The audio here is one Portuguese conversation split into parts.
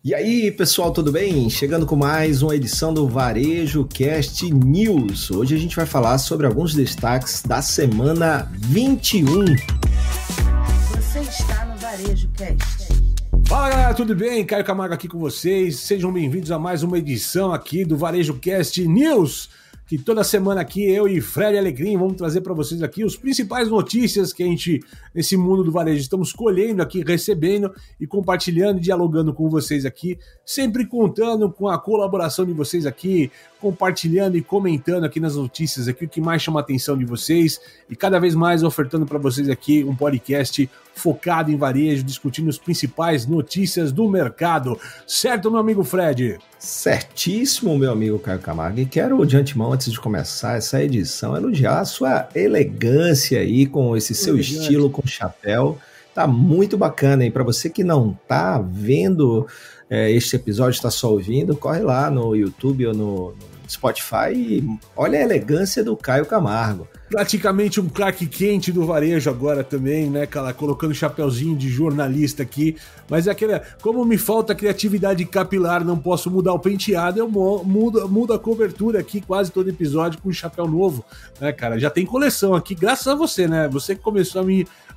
E aí, pessoal, tudo bem? Chegando com mais uma edição do Varejo Cast News. Hoje a gente vai falar sobre alguns destaques da semana 21. Você está no Varejo Cast. Fala galera, tudo bem? Caio Camargo aqui com vocês. Sejam bem-vindos a mais uma edição aqui do Varejo Cast News. Que toda semana aqui eu e Fred Alecrim vamos trazer para vocês aqui os principais notícias que a gente, nesse mundo do varejo, estamos colhendo aqui, recebendo e compartilhando e dialogando com vocês aqui, sempre contando com a colaboração de vocês aqui, compartilhando e comentando aqui nas notícias aqui o que mais chama a atenção de vocês e cada vez mais ofertando para vocês aqui um podcast focado em varejo, discutindo as principais notícias do mercado. Certo, meu amigo Fred? Certíssimo, meu amigo Caio Camargo. E quero, de antemão, antes de começar essa edição, elogiar a sua elegância aí, com esse seu estilo, com chapéu. Tá muito bacana, hein? Para você que não tá vendo este episódio, está só ouvindo, corre lá no YouTube ou no Spotify e olha a elegância do Caio Camargo. Praticamente um Clark Kent do varejo agora também, né, cara? Colocando o chapeuzinho de jornalista aqui. Mas é aquele, como me falta criatividade capilar, não posso mudar o penteado, eu mudo a cobertura aqui quase todo episódio com um chapéu novo, né, cara? Já tem coleção aqui, graças a você, né? Você que começou a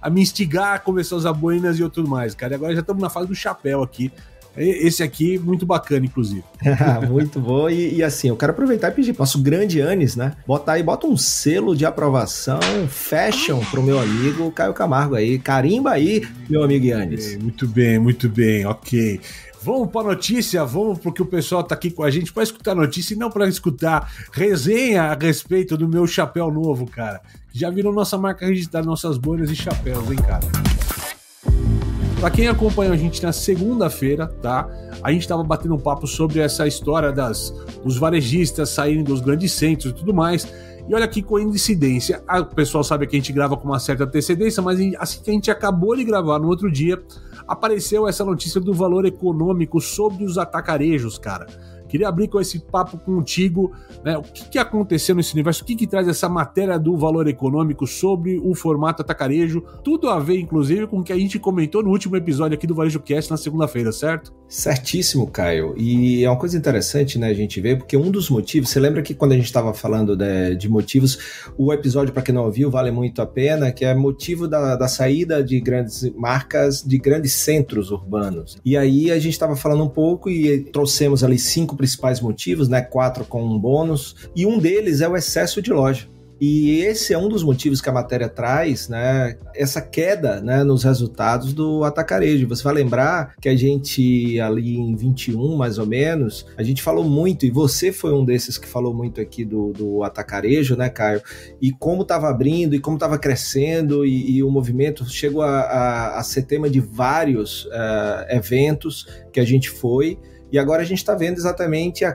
me instigar, começou a usar boinas e tudo mais, cara. E agora já estamos na fase do chapéu aqui. Esse aqui, muito bacana, inclusive. Muito bom. E assim, eu quero aproveitar e pedir para o nosso grande Anis, né? Bota um selo de aprovação fashion pro meu amigo Caio Camargo aí. Carimba aí, meu amigo Anis. Muito bem, ok. Vamos para a notícia, vamos porque o pessoal tá aqui com a gente para escutar notícia e não para escutar resenha a respeito do meu chapéu novo, cara. Já virou nossa marca registrada, nossas boinas e chapéus, hein, cara? Para quem acompanhou a gente na segunda-feira, tá? A gente estava batendo um papo sobre essa história dos varejistas saírem dos grandes centros e tudo mais. E olha que coincidência, o pessoal sabe que a gente grava com uma certa antecedência, mas assim que a gente acabou de gravar no outro dia, apareceu essa notícia do valor econômico sobre os atacarejos, cara. Queria abrir com esse papo contigo, né? O que aconteceu nesse universo? O que traz essa matéria do valor econômico sobre o formato atacarejo? Tudo a ver, inclusive, com o que a gente comentou no último episódio aqui do Varejo Cast na segunda-feira, certo? Certíssimo, Caio. E é uma coisa interessante, né, a gente ver, porque um dos motivos, você lembra que quando a gente estava falando de motivos, o episódio, para quem não ouviu, vale muito a pena, que é motivo da saída de grandes marcas, de grandes centros urbanos. E aí a gente estava falando um pouco e trouxemos ali 5 principais motivos, né? 4 com um bônus, e um deles é o excesso de loja. E esse é um dos motivos que a matéria traz, né, essa queda, né, nos resultados do atacarejo. Você vai lembrar que a gente, ali em 21, mais ou menos, a gente falou muito, e você foi um desses que falou muito aqui do atacarejo, né, Caio? E como estava abrindo, e como estava crescendo, e o movimento chegou a ser tema de vários eventos que a gente foi. E agora a gente está vendo exatamente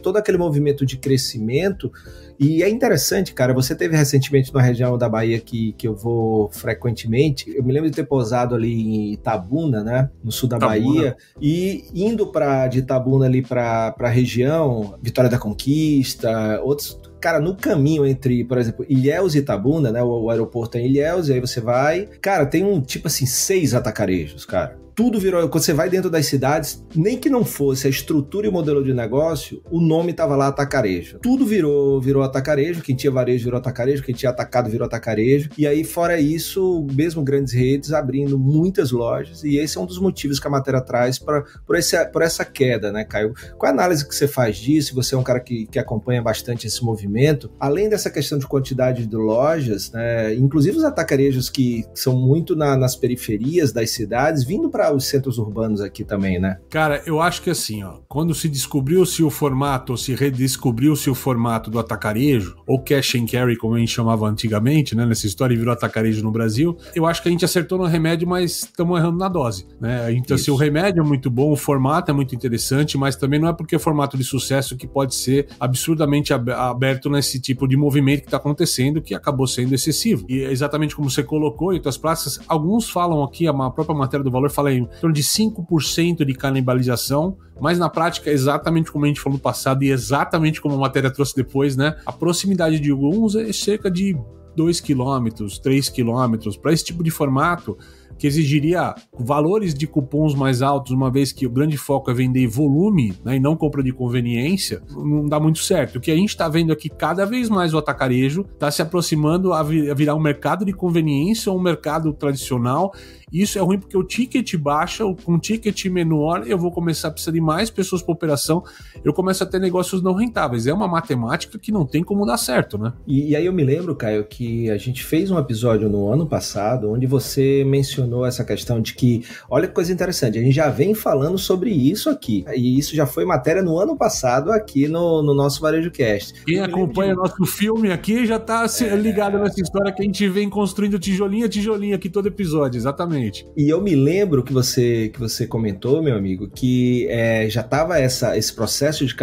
todo aquele movimento de crescimento. E é interessante, cara, você teve recentemente numa região da Bahia que eu vou frequentemente. Eu me lembro de ter pousado ali em Itabuna, né, no sul da Bahia, e indo de Itabuna ali para a região, Vitória da Conquista, outros. Cara, no caminho entre, por exemplo, Ilhéus e Itabuna, né, o aeroporto é em Ilhéus, e aí você vai, cara, tem tipo assim, 6 atacarejos, cara. Tudo virou, quando você vai dentro das cidades, nem que não fosse a estrutura e o modelo de negócio, o nome tava lá atacarejo. Tudo virou atacarejo, quem tinha varejo virou atacarejo, quem tinha atacado virou atacarejo. E aí, fora isso, mesmo grandes redes abrindo muitas lojas, e esse é um dos motivos que a matéria traz por essa queda, né, Caio? Qual a análise que você faz disso? Você é um cara que acompanha bastante esse movimento. Além dessa questão de quantidade de lojas, né, inclusive os atacarejos que são muito nas periferias das cidades, vindo para os centros urbanos aqui também, né? Cara, eu acho que assim, ó, quando se descobriu-se o formato, ou se redescobriu-se o formato do atacarejo, ou cash and carry, como a gente chamava antigamente, né, nessa história, e virou atacarejo no Brasil, eu acho que a gente acertou no remédio, mas estamos errando na dose, né? Então, assim, o remédio é muito bom, o formato é muito interessante, mas também não é porque é formato de sucesso que pode ser absurdamente aberto nesse tipo de movimento que está acontecendo, que acabou sendo excessivo. E exatamente como você colocou em outras praças, alguns falam aqui, a própria matéria do valor fala em torno de 5% de canibalização, mas na prática é exatamente como a gente falou no passado e exatamente como a matéria trouxe depois, né? A proximidade de alguns é cerca de 2 km, 3 km. Para esse tipo de formato, que exigiria valores de cupons mais altos, uma vez que o grande foco é vender volume, né, e não compra de conveniência, não dá muito certo. O que a gente está vendo aqui, cada vez mais o atacarejo está se aproximando a virar um mercado de conveniência ou um mercado tradicional. Isso é ruim porque o ticket baixa, com um ticket menor eu vou começar a precisar de mais pessoas para operação, eu começo a ter negócios não rentáveis. É uma matemática que não tem como dar certo, né? E aí eu me lembro, Caio, que a gente fez um episódio no ano passado onde você mencionou essa questão de que, olha que coisa interessante, a gente já vem falando sobre isso aqui, e isso já foi matéria no ano passado aqui no nosso Varejo Cast. Quem acompanha nosso filme aqui já está ligado nessa história que a gente vem construindo tijolinho a tijolinho aqui todo episódio, exatamente. E eu me lembro que você comentou, meu amigo, que já estava esse processo de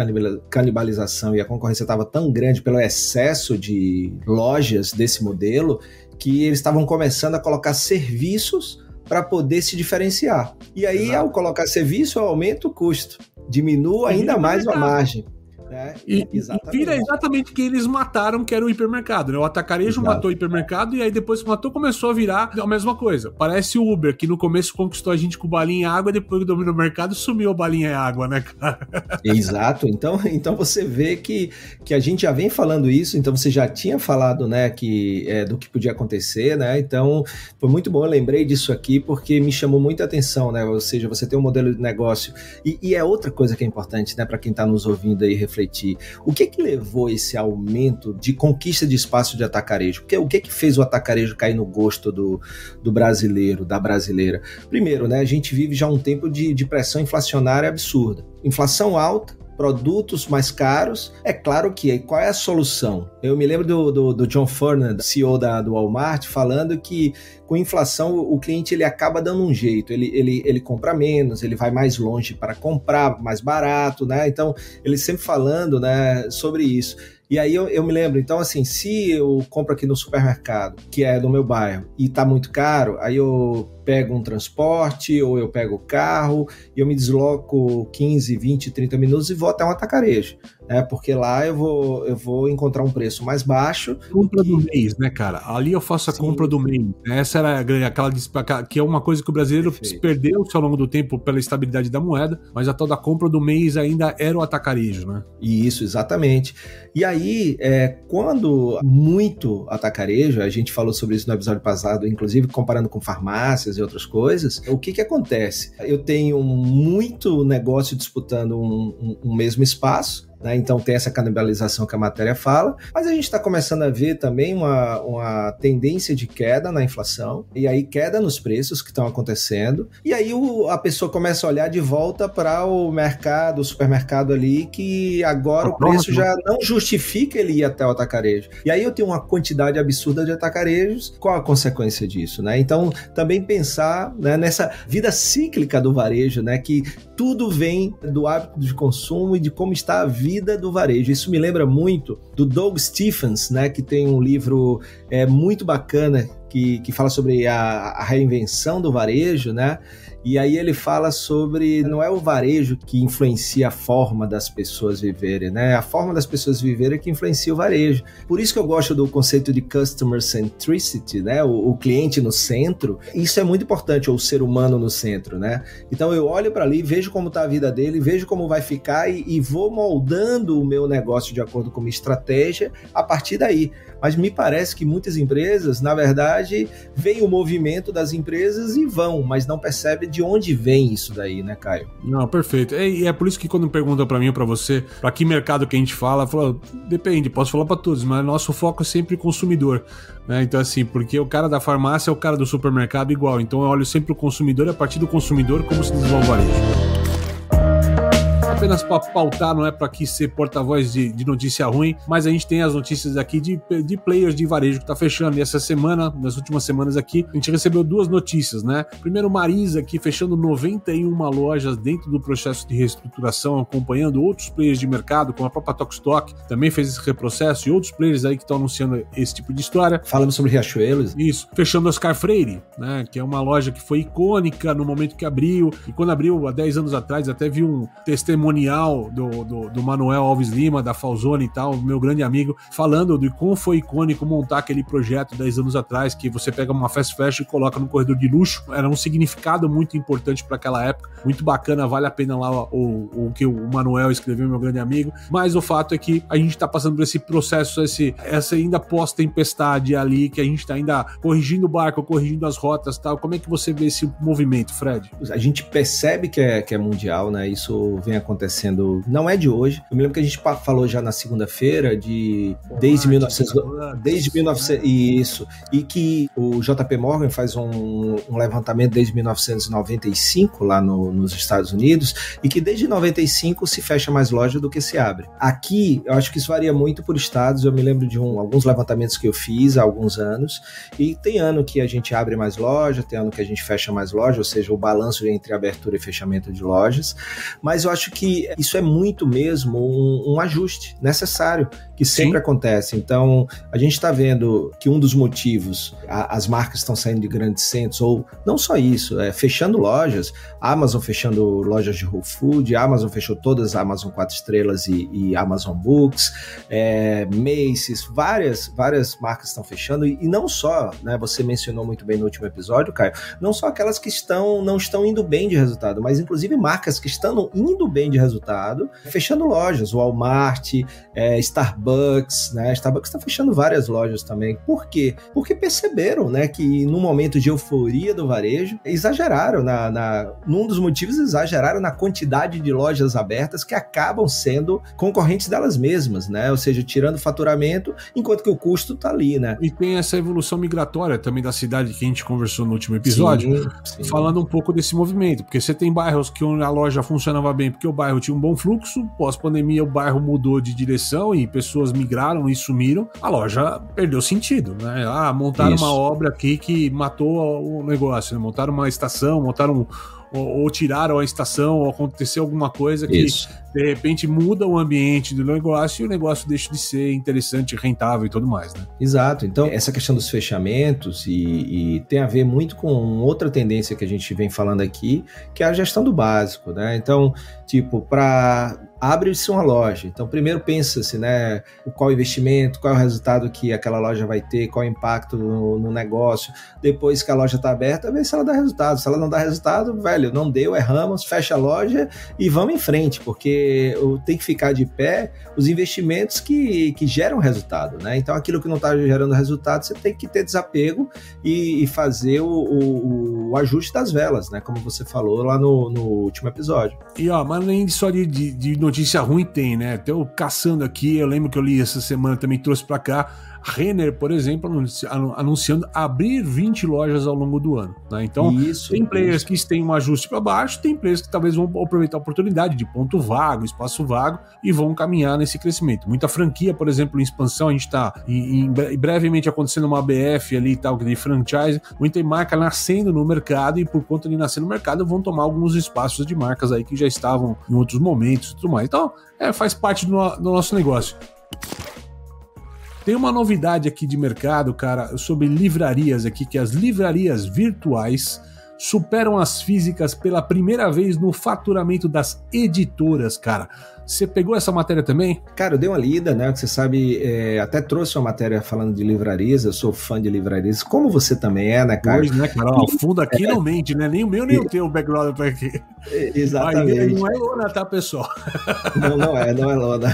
canibalização e a concorrência estava tão grande pelo excesso de lojas desse modelo que eles estavam começando a colocar serviços para poder se diferenciar. E aí, ao colocar serviço, aumenta o custo, diminui ainda mais a margem. E vira exatamente o que eles mataram, que era o hipermercado, né? O atacarejo matou o hipermercado e aí depois que matou começou a virar a mesma coisa. Parece o Uber, que no começo conquistou a gente com balinha e água e depois que dominou o mercado sumiu a balinha e água, né, cara? Exato. Então você vê que a gente já vem falando isso, então você já tinha falado, né, do que podia acontecer, né? Então foi muito bom, eu lembrei disso aqui porque me chamou muita atenção, né? Ou seja, você tem um modelo de negócio e é outra coisa que é importante, né, para quem está nos ouvindo aí refletir. O que levou esse aumento de conquista de espaço de atacarejo? O que fez o atacarejo cair no gosto do brasileiro, da brasileira? Primeiro, né, a gente vive já um tempo de pressão inflacionária absurda. Inflação alta, produtos mais caros. É claro que qual é a solução? Eu me lembro do John Furner, CEO do Walmart, falando que com inflação o cliente ele acaba dando um jeito, ele compra menos, ele vai mais longe para comprar mais barato, né? Então ele sempre falando, né, sobre isso. E aí eu me lembro, então assim, se eu compro aqui no supermercado, que é do meu bairro, e tá muito caro, aí eu pego um transporte ou eu pego o carro e eu me desloco 15, 20, 30 minutos e vou até um atacarejo, né? Porque lá eu vou encontrar um preço mais baixo. Compra do mês, né, cara? Ali eu faço a compra do mês. Essa era aquela que é uma coisa que o brasileiro perdeu ao longo do tempo pela estabilidade da moeda, mas a tal da compra do mês ainda era o atacarejo, né? Isso, exatamente. E aí, quando muito atacarejo, a gente falou sobre isso no episódio passado, inclusive comparando com farmácias e outras coisas, o que acontece? Eu tenho muito negócio disputando um mesmo espaço, né? Então tem essa canibalização que a matéria fala, mas a gente está começando a ver também uma tendência de queda na inflação, e aí queda nos preços que estão acontecendo, e aí a pessoa começa a olhar de volta para o mercado, o supermercado ali, que agora o preço já não justifica ele ir até o atacarejo. E aí eu tenho uma quantidade absurda de atacarejos, qual a consequência disso, né? Então também pensar, né, nessa vida cíclica do varejo, né, que tudo vem do hábito de consumo e de como está a vida do varejo. Isso me lembra muito do Doug Stephens, né, que tem um livro muito bacana que fala sobre a reinvenção do varejo, né? E aí ele fala sobre, não é o varejo que influencia a forma das pessoas viverem, né? A forma das pessoas viverem é que influencia o varejo. Por isso que eu gosto do conceito de customer centricity, né? O cliente no centro. Isso é muito importante, ou o ser humano no centro, né? Então eu olho para ali, vejo como está a vida dele, vejo como vai ficar e vou moldando o meu negócio de acordo com minha estratégia a partir daí. Mas me parece que muitas empresas, na verdade, veem o movimento das empresas e vão, mas não percebem de onde vem isso daí, né, Caio? Não, perfeito. E é por isso que quando perguntam para mim ou para você, para que mercado que a gente fala, depende, posso falar para todos, mas nosso foco é sempre consumidor, né? Então assim, porque o cara da farmácia é o cara do supermercado igual, então eu olho sempre o consumidor e a partir do consumidor como se desenvolve o varejo. Apenas para pautar, não é para aqui ser porta-voz de notícia ruim, mas a gente tem as notícias aqui de players de varejo que tá fechando. E essa semana, nas últimas semanas aqui, a gente recebeu duas notícias, né? Primeiro, Marisa aqui fechando 91 lojas dentro do processo de reestruturação, acompanhando outros players de mercado, como a própria Tokstok, também fez esse reprocesso, e outros players aí que estão anunciando esse tipo de história. Falando sobre Riachuelo. Isso. Fechando Oscar Freire, né? Que é uma loja que foi icônica no momento que abriu, e quando abriu há 10 anos atrás, até vi um testemunho cerimonial do Manuel Alves Lima, da Falzone e tal, meu grande amigo, falando de como foi icônico montar aquele projeto 10 anos atrás, que você pega uma fast fashion e coloca no corredor de luxo. Era um significado muito importante para aquela época, muito bacana, vale a pena lá o que o Manuel escreveu, meu grande amigo. Mas o fato é que a gente tá passando por esse processo, essa ainda pós-tempestade ali, que a gente tá ainda corrigindo o barco, corrigindo as rotas e tal. Como é que você vê esse movimento, Fred? A gente percebe que é mundial, né? Isso vem acontecendo, não é de hoje. Eu me lembro que a gente falou já na segunda-feira desde 1900 isso, e que o JP Morgan faz um levantamento desde 1995 lá nos Estados Unidos, e que desde 95 se fecha mais loja do que se abre. Aqui, eu acho que isso varia muito por estados. Eu me lembro de alguns levantamentos que eu fiz há alguns anos, e tem ano que a gente abre mais loja, tem ano que a gente fecha mais loja, ou seja, o balanço entre abertura e fechamento de lojas, mas eu acho que isso é muito mesmo um ajuste necessário, que sempre acontece. Então, a gente está vendo que um dos motivos, as marcas estão saindo de grandes centros, ou não só isso, fechando lojas, a Amazon fechando lojas de Whole Foods, a Amazon fechou todas, a Amazon 4 estrelas e Amazon Books, Macy's, várias marcas estão fechando, e não só, né, você mencionou muito bem no último episódio, Caio, não só aquelas que não estão indo bem de resultado, mas inclusive marcas que estão indo bem de resultado, fechando lojas, Walmart, Starbucks, né? Starbucks está fechando várias lojas também. Por quê? Porque perceberam, né, que no momento de euforia do varejo, exageraram num dos motivos, exageraram na quantidade de lojas abertas que acabam sendo concorrentes delas mesmas, né? Ou seja, tirando faturamento, enquanto que o custo tá ali, né? E tem essa evolução migratória também da cidade que a gente conversou no último episódio, sim. Falando um pouco desse movimento, porque você tem bairros que a loja funcionava bem porque o bairro tinha um bom fluxo, pós-pandemia o bairro mudou de direção e pessoas migraram e sumiram, a loja perdeu sentido, né? Montaram uma obra aqui que matou o negócio, né? Montaram uma estação, ou tiraram a estação, ou aconteceu alguma coisa que de repente muda o ambiente do negócio e o negócio deixa de ser interessante, rentável e tudo mais, né? Exato. Então, essa questão dos fechamentos e tem a ver muito com outra tendência que a gente vem falando aqui, que é a gestão do básico, né? Então, abre-se uma loja. Então, primeiro pensa-se, né, qual o investimento, qual é o resultado que aquela loja vai ter, qual é o impacto no negócio. Depois que a loja está aberta, vê se ela dá resultado. Se ela não dá resultado, não deu, erramos, fecha a loja e vamos em frente, porque tem que ficar de pé os investimentos que geram resultado, né? Então, aquilo que não está gerando resultado, você tem que ter desapego e fazer o ajuste das velas, né? Como você falou lá no último episódio. E mas nem só de notícia ruim tem, né? Tô caçando aqui, eu lembro que eu li essa semana, também trouxe pra cá, Renner, por exemplo, anunciando abrir 20 lojas ao longo do ano, né? Então, tem players que têm um ajuste para baixo, tem players que talvez vão aproveitar a oportunidade de ponto vago, espaço vago, e vão caminhar nesse crescimento. Muita franquia, por exemplo, em expansão, a gente está brevemente acontecendo uma ABF ali e tal, de franchise, muita marca nascendo no mercado, e por conta de nascer no mercado, vão tomar alguns espaços de marcas aí que já estavam em outros momentos e tudo mais. Então, faz parte do nosso negócio. Tem uma novidade aqui de mercado, cara, sobre livrarias aqui, que as livrarias virtuais superam as físicas pela primeira vez no faturamento das editoras, cara. Você pegou essa matéria também? Cara, eu dei uma lida, né? Que você sabe, até trouxe uma matéria falando de livrarias, eu sou fã de livrarias, como você também é, né, cara? Pois, né, cara? O fundo aqui não mente, né? Nem o meu, nem o teu background tá aqui. Exatamente. Não é lona, tá, pessoal? Não é lona.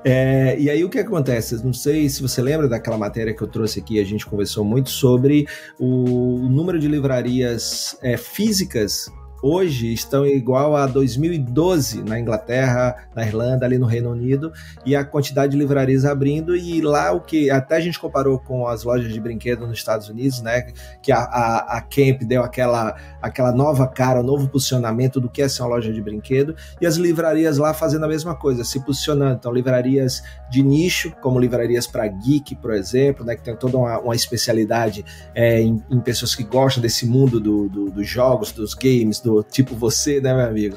E aí o que acontece? Não sei se você lembra daquela matéria que eu trouxe aqui, a gente conversou muito sobre o número de livrarias físicas hoje estão igual a 2012 na Inglaterra, na Irlanda, ali no Reino Unido, e a quantidade de livrarias abrindo, e lá o que até a gente comparou com as lojas de brinquedo nos Estados Unidos, né, que a Camp deu aquela nova cara, um novo posicionamento do que é ser uma loja de brinquedo, e as livrarias lá fazendo a mesma coisa, se posicionando. Então, livrarias de nicho, como livrarias para geek, por exemplo, né, que tem toda uma especialidade em pessoas que gostam desse mundo dos jogos, dos games, leitor tipo você, né, meu amigo?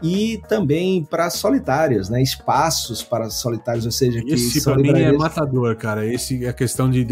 E também para solitários, né? Espaços para solitários, ou seja, que esse são pra mim livrarias... é matador, cara. Esse é a questão de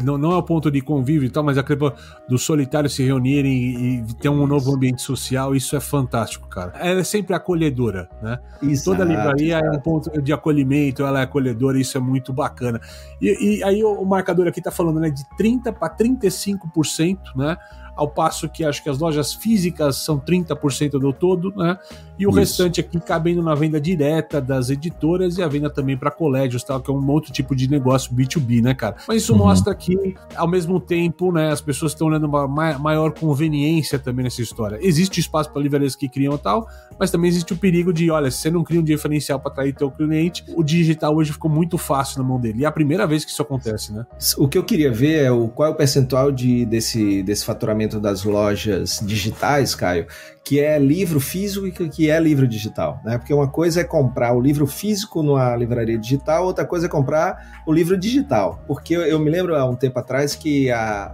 não é o ponto de convívio e tal, mas a questão dos solitários se reunirem e ter um novo ambiente social, isso é fantástico, cara. Ela é sempre acolhedora, né? Exato, toda livraria é um ponto de acolhimento, ela é acolhedora, isso é muito bacana. E aí o marcador aqui tá falando, né, de 30% para 35%, né? Ao passo que acho que as lojas físicas são 30% do todo, né? E o restante aqui cabendo na venda direta das editoras e a venda também para colégios, tal, que é um outro tipo de negócio B2B, né, cara? Mas isso mostra que, ao mesmo tempo, né, as pessoas estão olhando uma maior conveniência também nessa história. Existe espaço para livrarias que criam tal, mas também existe o perigo de, olha, se você não cria um diferencial para atrair teu cliente, o digital hoje ficou muito fácil na mão dele. E é a primeira vez que isso acontece, né? O que eu queria ver é qual é o percentual desse faturamento das lojas digitais, Caio, que é livro físico e que é livro digital, né? Porque uma coisa é comprar o livro físico numa livraria digital, outra coisa é comprar o livro digital. Porque eu me lembro há um tempo atrás que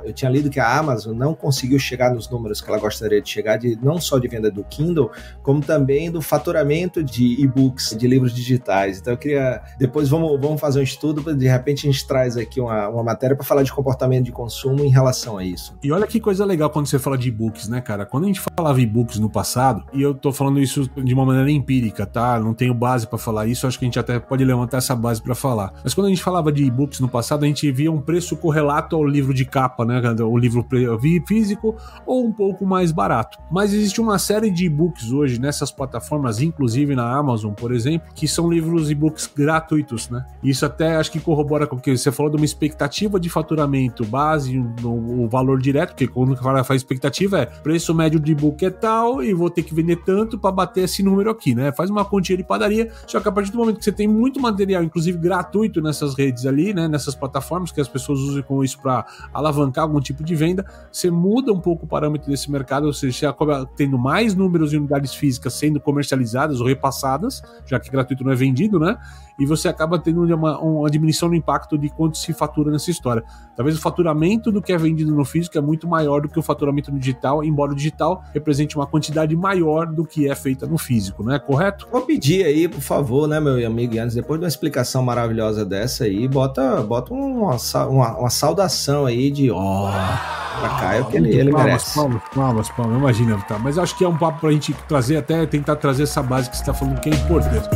eu tinha lido que a Amazon não conseguiu chegar nos números que ela gostaria de chegar, não só de venda do Kindle, como também do faturamento de e-books, de livros digitais. Então eu queria... Depois vamos fazer um estudo, de repente a gente traz aqui uma matéria para falar de comportamento de consumo em relação a isso. E olha que coisa legal quando você fala de e-books, né, cara? Quando a gente falava e-books no passado, e eu tô falando isso de uma maneira empírica, tá? Não tenho base pra falar isso, acho que a gente até pode levantar essa base pra falar. Mas quando a gente falava de e-books no passado, a gente via um preço correlato ao livro de capa, né? O livro físico ou um pouco mais barato. Mas existe uma série de e-books hoje nessas plataformas, inclusive na Amazon, por exemplo, que são livros e-books gratuitos, né? Isso até acho que corrobora com o que você falou de uma expectativa de faturamento base, o valor direto, porque quando faz expectativa é preço médio de e-book é tal e vou ter que vender tanto para bater esse número aqui, né? Faz uma continha de padaria, só que a partir do momento que você tem muito material, inclusive gratuito nessas redes ali, né? Nessas plataformas que as pessoas usam com isso para alavancar algum tipo de venda, você muda um pouco o parâmetro desse mercado, ou seja, você acaba tendo mais números em unidades físicas sendo comercializadas ou repassadas, já que gratuito não é vendido, né? E você acaba tendo uma diminuição no impacto de quanto se fatura nessa história. Talvez o faturamento do que é vendido no físico é muito maior do que o faturamento no digital, embora o digital represente uma quantidade maior do que é feita no físico, não é correto? Vou pedir aí, por favor, né, meu amigo Yannis, depois de uma explicação maravilhosa dessa aí, bota uma saudação aí de pra Caio, que ele merece. Palmas, imagina, tá? Mas acho que é um papo pra gente trazer, até tentar trazer essa base que você tá falando que é importante.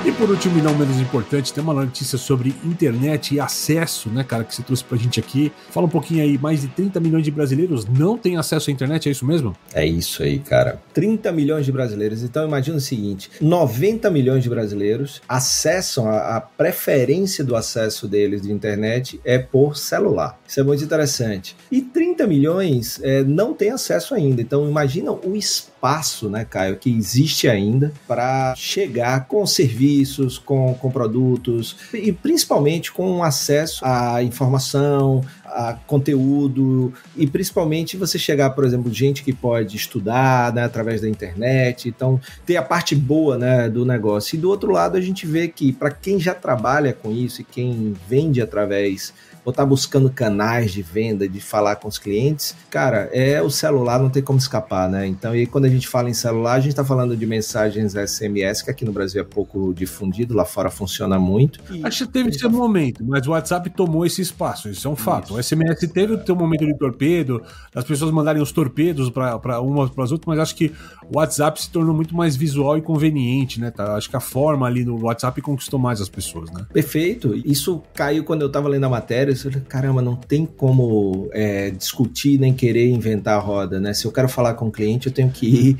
E por último, e não menos importante, tem uma notícia sobre internet e acesso, né, cara, que você trouxe pra gente aqui. Fala um pouquinho aí, mais de 30 milhões de brasileiros não têm acesso à internet, é isso mesmo? É isso aí, cara. 30 milhões de brasileiros. Então imagina o seguinte, 90 milhões de brasileiros acessam, a preferência do acesso deles de internet é por celular. Isso é muito interessante. E 30 milhões não têm acesso ainda. Então imagina o espaço, né, Caio, que existe ainda para chegar com serviços, com produtos e principalmente com acesso à informação, a conteúdo e principalmente você chegar, por exemplo, gente que pode estudar, né, através da internet, então ter a parte boa, né, do negócio. E do outro lado a gente vê que para quem já trabalha com isso e quem vende através ou tá buscando canais de venda, de falar com os clientes, cara, o celular, não tem como escapar, né? Então, e quando a gente fala em celular, a gente tá falando de mensagens SMS, que aqui no Brasil é pouco difundido, lá fora funciona muito. Acho que teve seu momento, mas o WhatsApp tomou esse espaço, isso é um fato. Isso. O SMS teve o seu momento de torpedo, as pessoas mandarem os torpedos para umas para as outras, mas acho que o WhatsApp se tornou muito mais visual e conveniente, né? Tá? Acho que a forma ali no WhatsApp conquistou mais as pessoas, né? Perfeito. Isso caiu quando eu tava lendo a matéria. Eu falei, caramba, não tem como discutir nem querer inventar a roda, né? Se eu quero falar com o cliente, eu tenho que ir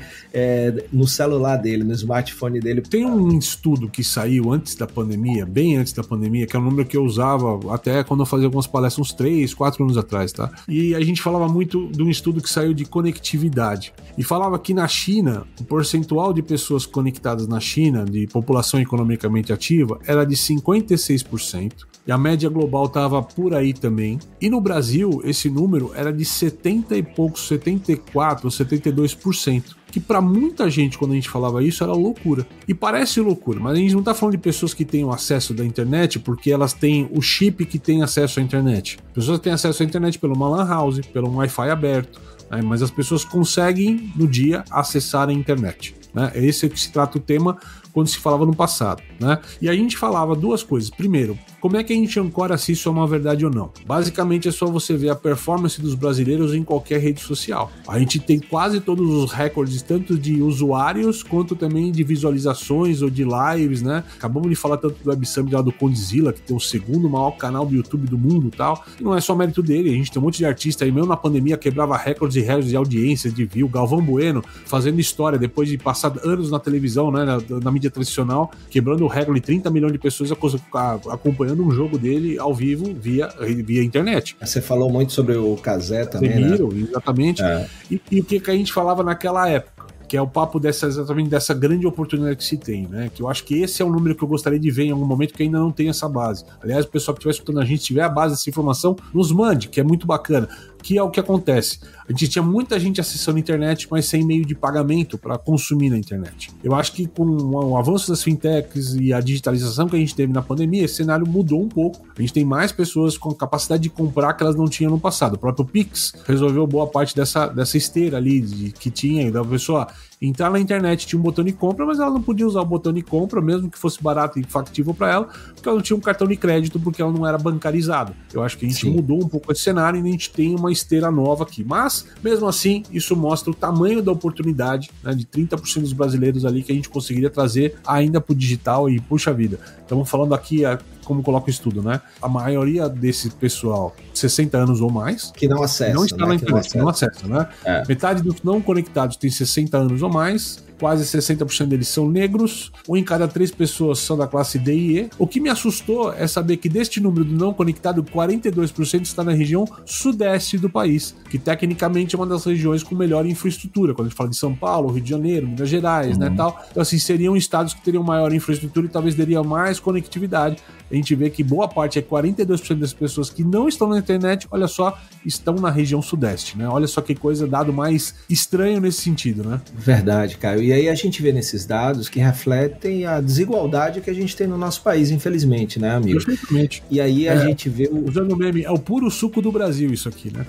no celular dele, no smartphone dele. Tem um estudo que saiu antes da pandemia, bem antes da pandemia, que é um número que eu usava até quando eu fazia algumas palestras uns 3, 4 anos atrás, tá? E a gente falava muito de um estudo que saiu de conectividade. E falava que na China, o percentual de pessoas conectadas na China, de população economicamente ativa, era de 56%. E a média global estava por aí também. E no Brasil, esse número era de 70 e poucos, 74%, 72%. que para muita gente, quando a gente falava isso, era loucura. E parece loucura, mas a gente não tá falando de pessoas que têm o acesso da internet porque elas têm o chip que tem acesso à internet. Pessoas que têm acesso à internet pelo uma lan house, pelo um Wi-Fi aberto, né? Mas as pessoas conseguem, no dia, acessar a internet. Né? É esse que se trata o tema quando se falava no passado, né? E a gente falava duas coisas. Primeiro, como é que a gente ancora se isso é uma verdade ou não? Basicamente é só você ver a performance dos brasileiros em qualquer rede social. A gente tem quase todos os recordes, tanto de usuários, quanto também de visualizações ou de lives, né? Acabamos de falar tanto do Web Summit lá do Condzilla, que tem o segundo maior canal do YouTube do mundo e tal. E não é só mérito dele, a gente tem um monte de artista aí, mesmo na pandemia, quebrava recordes e recordes de audiência, de view. Galvão Bueno fazendo história, depois de passar anos na televisão, né? Na mídia tradicional, quebrando o recorde de 30 milhões de pessoas acompanhando um jogo dele ao vivo via internet. Você falou muito sobre o Cazé também, né? Exatamente. E o que a gente falava naquela época? Que é o papo exatamente dessa grande oportunidade que se tem, né? Que eu acho que esse é um número que eu gostaria de ver em algum momento, que ainda não tem essa base. Aliás, o pessoal que estiver escutando a gente, se tiver a base dessa informação, nos mande, que é muito bacana. Que é o que acontece. A gente tinha muita gente acessando a internet, mas sem meio de pagamento para consumir na internet. Eu acho que com o avanço das fintechs e a digitalização que a gente teve na pandemia, esse cenário mudou um pouco. A gente tem mais pessoas com capacidade de comprar que elas não tinham no passado. O próprio Pix resolveu boa parte dessa esteira ali que tinha, da pessoa entrar na internet, tinha um botão de compra, mas ela não podia usar o botão de compra, mesmo que fosse barato e factível para ela, porque ela não tinha um cartão de crédito, porque ela não era bancarizada. Eu acho que a gente mudou um pouco esse cenário e a gente tem uma esteira nova aqui. Mas, mesmo assim, isso mostra o tamanho da oportunidade, né, de 30% dos brasileiros ali que a gente conseguiria trazer ainda pro digital e puxa vida. Estamos falando aqui, como coloca o estudo, né? A maioria desse pessoal, 60 anos ou mais, que não acessa, não está na internet, não acessa, né? Metade dos não conectados tem 60 anos ou mais, quase 60% deles são negros, 1 em cada 3 pessoas são da classe D e E. O que me assustou é saber que deste número do não conectado, 42% está na região sudeste do país, que tecnicamente é uma das regiões com melhor infraestrutura, quando a gente fala de São Paulo, Rio de Janeiro, Minas Gerais, né, tal. Então, assim, seriam estados que teriam maior infraestrutura e talvez teriam mais conectividade. A gente vê que boa parte, 42% das pessoas que não estão na internet, olha só, estão na região sudeste, né? Olha só que coisa, dado mais estranho nesse sentido, né? Verdade, Caio. E aí a gente vê nesses dados que refletem a desigualdade que a gente tem no nosso país, infelizmente, né, amigo? Perfeitamente. E aí a gente vê usando o meme, é o puro suco do Brasil isso aqui, né?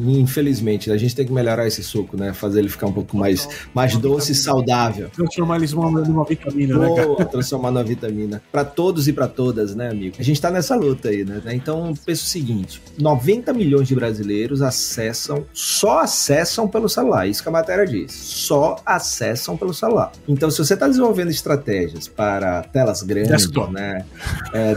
Infelizmente, a gente tem que melhorar esse suco, né? Fazer ele ficar um pouco mais doce e saudável. Transformar ele numa vitamina, né, cara? Transformar numa vitamina. Para todos e para todas, né, amigo? A gente tá nessa luta aí, né? Então, pensa o seguinte, 90 milhões de brasileiros só acessam pelo celular. Isso que a matéria diz. Só acessam pelo celular. Então, se você está desenvolvendo estratégias para telas grandes, né?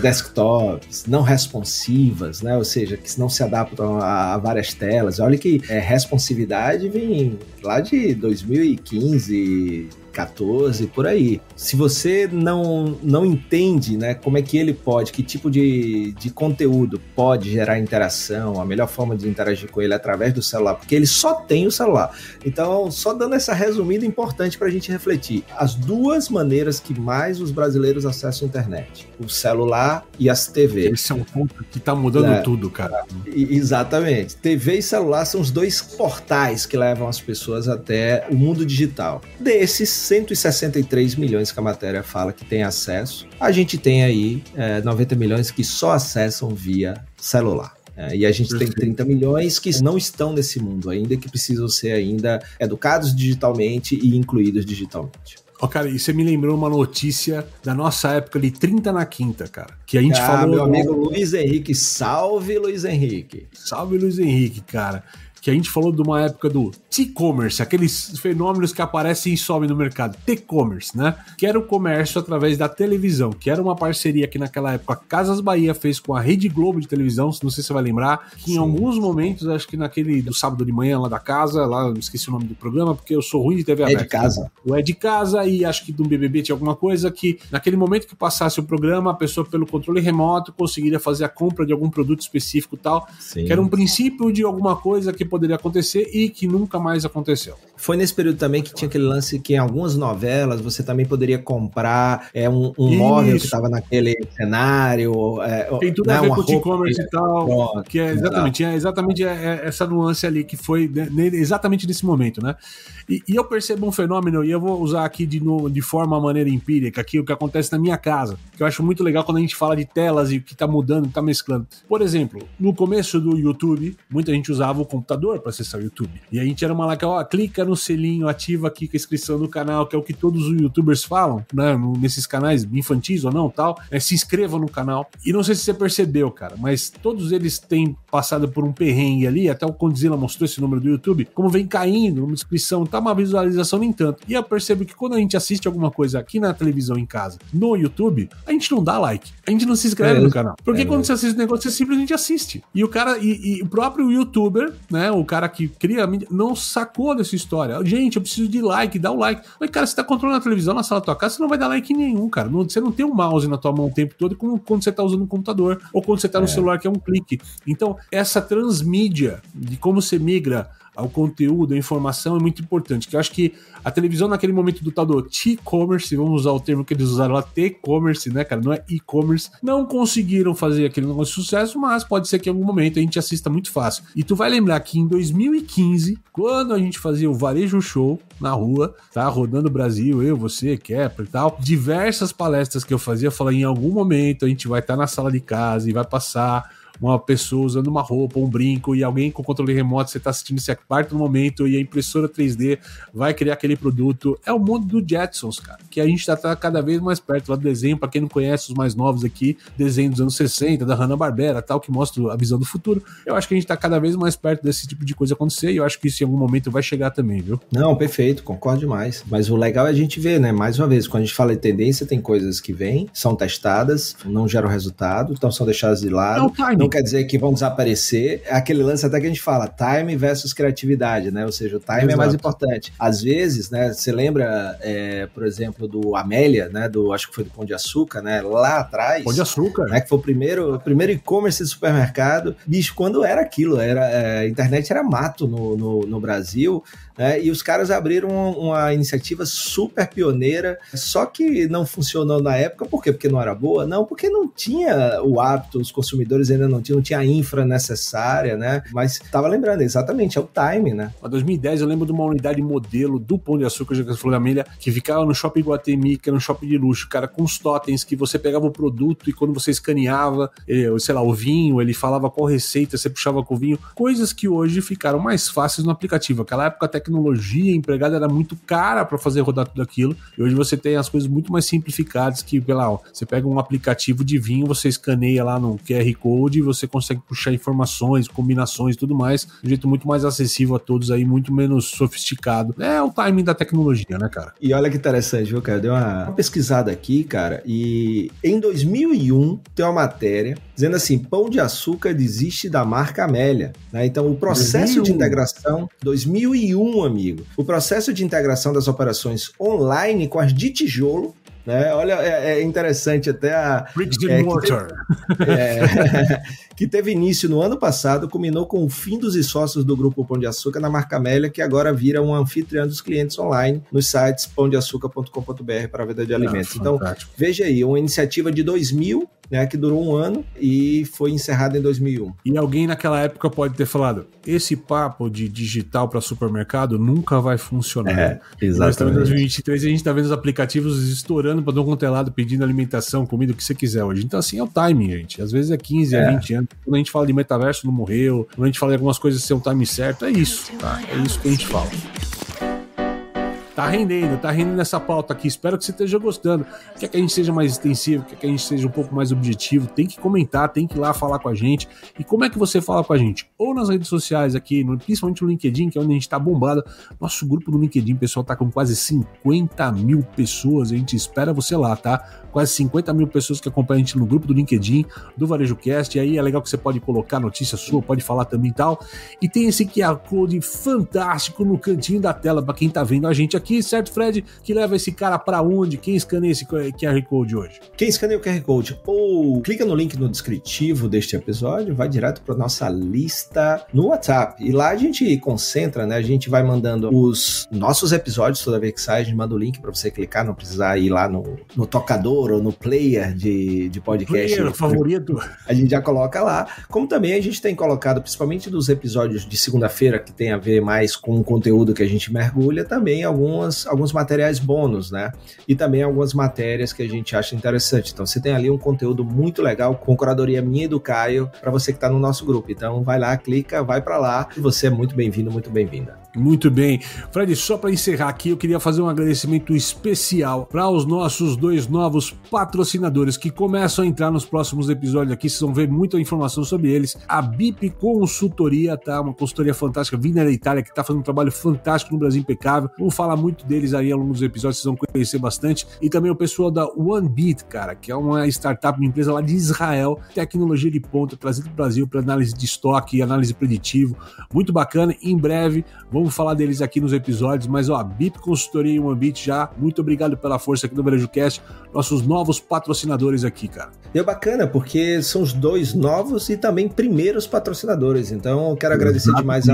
Desktops, não responsivas, né? Ou seja, que não se adaptam a várias telas. Olha que responsividade vem lá de 2015, 14, por aí. Se você não entende, né, como é que ele pode, que tipo de conteúdo pode gerar interação, a melhor forma de interagir com ele é através do celular, porque ele só tem o celular. Então, só dando essa resumida importante para a gente refletir. As duas maneiras que mais os brasileiros acessam a internet, o celular e as TVs. Esse é um ponto que tá mudando tudo, cara. Exatamente. TV e celular são os dois portais que levam as pessoas até o mundo digital. Desses 163 milhões que a matéria fala que tem acesso, a gente tem aí 90 milhões que só acessam via celular. E a gente tem 30 milhões que não estão nesse mundo ainda, que precisam ser ainda educados digitalmente e incluídos digitalmente. Cara, e você me lembrou uma notícia da nossa época de 30 na quinta, cara. Que a gente falou... Meu amigo Luiz Henrique, salve Luiz Henrique. Salve Luiz Henrique, cara. Que a gente falou de uma época do T-commerce, aqueles fenômenos que aparecem e sobem no mercado. T-commerce, né? Que era o comércio através da televisão, que era uma parceria que naquela época a Casas Bahia fez com a Rede Globo de televisão, não sei se você vai lembrar, que em alguns momentos, acho que naquele do sábado de manhã lá da casa, lá eu esqueci o nome do programa, porque eu sou ruim de TV aberta. É de casa. O É de Casa, e acho que do BBB tinha alguma coisa que naquele momento que passasse o programa, a pessoa pelo controle remoto conseguiria fazer a compra de algum produto específico e tal, que era um princípio de alguma coisa que poderia acontecer e que nunca mais aconteceu. Foi nesse período também que tinha aquele lance que em algumas novelas você também poderia comprar um móvel que estava naquele cenário. Tem tudo a ver com o e-commerce e tal. Pronto, que é exatamente essa nuance ali, que foi exatamente nesse momento, né? E eu percebo um fenômeno, e eu vou usar aqui de forma maneira empírica, aqui o que acontece na minha casa, que eu acho muito legal quando a gente fala de telas e o que tá mudando, tá mesclando. Por exemplo, no começo do YouTube, muita gente usava o computador para acessar o YouTube. E a gente era uma lá que, clica no selinho, ativa aqui com a inscrição no canal, que é o que todos os YouTubers falam, né? Nesses canais infantis ou não, tal. Se inscreva no canal. E não sei se você percebeu, cara, mas todos eles têm passado por um perrengue ali, até o Condzilla mostrou esse número do YouTube, como vem caindo, uma inscrição, tá uma visualização nem tanto. E eu percebo que quando a gente assiste alguma coisa aqui na televisão em casa, no YouTube, a gente não dá like, a gente não se inscreve no canal. Porque quando você assiste o negócio, você simplesmente assiste. E o cara, e o próprio YouTuber, né, o cara que cria a mídia, não sacou dessa história. Gente, eu preciso de like, dá o like. Mas, cara, você tá controlando a televisão na sala da tua casa, você não vai dar like nenhum, cara. Você não tem um mouse na tua mão o tempo todo, como quando você tá usando um computador, ou quando você tá no celular, que é um clique. Então, essa transmídia de como você migra ao conteúdo, a informação é muito importante, que eu acho que a televisão naquele momento do tal do T-commerce, vamos usar o termo que eles usaram lá, T-commerce, né, cara, não é e-commerce, não conseguiram fazer aquele negócio de sucesso, mas pode ser que em algum momento a gente assista muito fácil. E tu vai lembrar que em 2015, quando a gente fazia o Varejo Show na rua, tá, rodando o Brasil, eu, você, Kepler e tal, diversas palestras que eu fazia, eu falei, em algum momento a gente vai estar na sala de casa e vai passar uma pessoa usando uma roupa, um brinco, e alguém com controle remoto, você está assistindo esse quarto no momento, e a impressora 3D vai criar aquele produto. É o mundo do Jetsons, cara, que a gente está cada vez mais perto lá do desenho. Para quem não conhece os mais novos aqui, desenho dos anos 60, da Hanna-Barbera, tal, que mostra a visão do futuro. Eu acho que a gente está cada vez mais perto desse tipo de coisa acontecer, e eu acho que isso em algum momento vai chegar também, viu? Não, perfeito, concordo demais. Mas o legal é a gente ver, né, mais uma vez, quando a gente fala de tendência, tem coisas que vêm, são testadas, não geram resultado, então são deixadas de lado. Não quer dizer que vão desaparecer. É aquele lance até que a gente fala, time versus criatividade, né? Ou seja, o time é mais importante. Às vezes, né, você lembra, por exemplo, do Amélia, né? Acho que foi do Pão de Açúcar, né? Lá atrás. Pão de Açúcar. Né, que foi o primeiro e-commerce de supermercado. Bicho, quando era aquilo? A internet era mato no Brasil, né? E os caras abriram uma iniciativa super pioneira, só que não funcionou na época. Por quê? Porque não era boa? Não, porque não tinha o hábito, os consumidores ainda não tinha a infra necessária, né? Mas tava lembrando, exatamente, é o time, né? Em 2010 eu lembro de uma unidade modelo do Pão de Açúcar, já que você falou da Amélia, que ficava no Shopping Guatemi, que era um shopping de luxo, cara, com os totens, que você pegava o produto e quando você escaneava, sei lá, o vinho, ele falava qual receita, você puxava com o vinho, coisas que hoje ficaram mais fáceis no aplicativo. Aquela época a tecnologia empregada era muito cara para fazer rodar tudo aquilo, e hoje você tem as coisas muito mais simplificadas, que, você pega um aplicativo de vinho, você escaneia lá no QR Code e você consegue puxar informações, combinações e tudo mais, de um jeito muito mais acessível a todos aí, muito menos sofisticado. É o timing da tecnologia, né, cara? E olha que interessante, viu, cara? Eu dei uma pesquisada aqui, cara, e em 2001 tem uma matéria dizendo assim, Pão de Açúcar desiste da marca Amélia, né? Então o processo de integração, 2001, amigo, o processo de integração das operações online com as de tijolo, né? Olha, é interessante até que teve início no ano passado, culminou com o fim dos esforços do Grupo Pão de Açúcar na marca Amélia, que agora vira um anfitrião dos clientes online nos sites pãodeaçucar.com.br para a venda de alimentos. Então, veja aí, uma iniciativa de 2000, né, que durou um ano e foi encerrada em 2001. E alguém naquela época pode ter falado, esse papo de digital para supermercado nunca vai funcionar. Exatamente. Nós estamos em 2023 e a gente está vendo os aplicativos estourando para dar um contelado, pedindo alimentação, comida, o que você quiser hoje. Então, assim, é o timing, gente. Às vezes é 15, 20 anos. Quando a gente fala de metaverso, não morreu. Quando a gente fala de algumas coisas ser um timing certo, é isso, tá? É isso que a gente fala. Tá rendendo essa pauta aqui. Espero que você esteja gostando. Quer que a gente seja mais extensivo, quer que a gente seja um pouco mais objetivo, tem que comentar, tem que ir lá falar com a gente. E como é que você fala com a gente? Ou nas redes sociais aqui, principalmente no LinkedIn, que é onde a gente tá bombado. Nosso grupo no LinkedIn, pessoal, tá com quase 50 mil pessoas. A gente espera você lá, tá? Quase 50 mil pessoas que acompanham a gente no grupo do LinkedIn, do Varejo Cast. E aí é legal que você pode colocar notícia sua, pode falar também e tal. E tem esse QR Code fantástico no cantinho da tela para quem tá vendo a gente aqui. aqui, certo, Fred? Que leva esse cara pra onde? Quem escaneia esse QR Code hoje? Quem escaneia o QR Code ou clica no link no descritivo deste episódio, vai direto para nossa lista no WhatsApp. E lá a gente concentra, né? A gente vai mandando os nossos episódios, toda vez que sai, a gente manda o link para você clicar, não precisar ir lá no tocador ou no player de podcast. Player favorito. A gente já coloca lá. Como também a gente tem colocado, principalmente dos episódios de segunda-feira, que tem a ver mais com o conteúdo que a gente mergulha, também alguns materiais bônus, né? E também algumas matérias que a gente acha interessante. Então você tem ali um conteúdo muito legal com curadoria minha e do Caio para você que está no nosso grupo. Então vai lá, clica, vai para lá e você é muito bem-vindo, muito bem-vinda. Muito bem. Fred, só para encerrar aqui, eu queria fazer um agradecimento especial para os nossos 2 novos patrocinadores que começam a entrar nos próximos episódios aqui. Vocês vão ver muita informação sobre eles. A BIP Consultoria, tá? Uma consultoria fantástica, vinda da Itália, que tá fazendo um trabalho fantástico no Brasil, impecável. Vamos falar muito deles aí ao longo dos episódios, vocês vão conhecer bastante. E também o pessoal da OneBit, cara, que é uma startup, uma empresa lá de Israel, tecnologia de ponta, trazida para o Brasil para análise de estoque e análise preditivo. Muito bacana. Em breve, vamos falar deles aqui nos episódios, mas ó, BIP Consultoria e OneBit já, muito obrigado pela força aqui no VarejoCast, nossos novos patrocinadores aqui, cara. E é bacana, porque são os 2 novos e também primeiros patrocinadores, então eu quero agradecer demais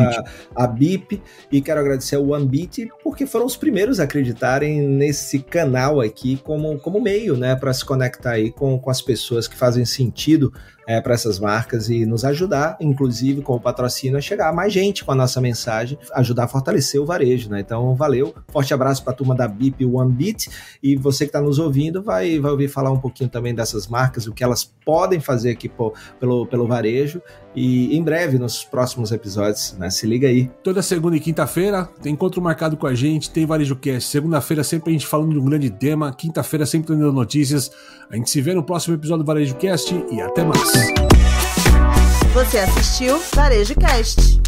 a BIP e quero agradecer ao OneBit, porque foram os primeiros a acreditarem nesse canal aqui como meio, né, para se conectar aí com as pessoas que fazem sentido para essas marcas e nos ajudar, inclusive com o patrocínio, a chegar a mais gente com a nossa mensagem, ajudar a fortalecer o varejo, né? Então, valeu, forte abraço para a turma da BIP OneBit, e você que está nos ouvindo vai ouvir falar um pouquinho também dessas marcas, o que elas podem fazer aqui pelo varejo, e em breve, nos próximos episódios, né? Se liga aí. Toda segunda e quinta-feira tem encontro marcado com a gente, tem VarejoCast. Segunda-feira sempre a gente falando de um grande tema, quinta-feira sempre tendo notícias. A gente se vê no próximo episódio do VarejoCast e até mais. Você assistiu VarejoCast.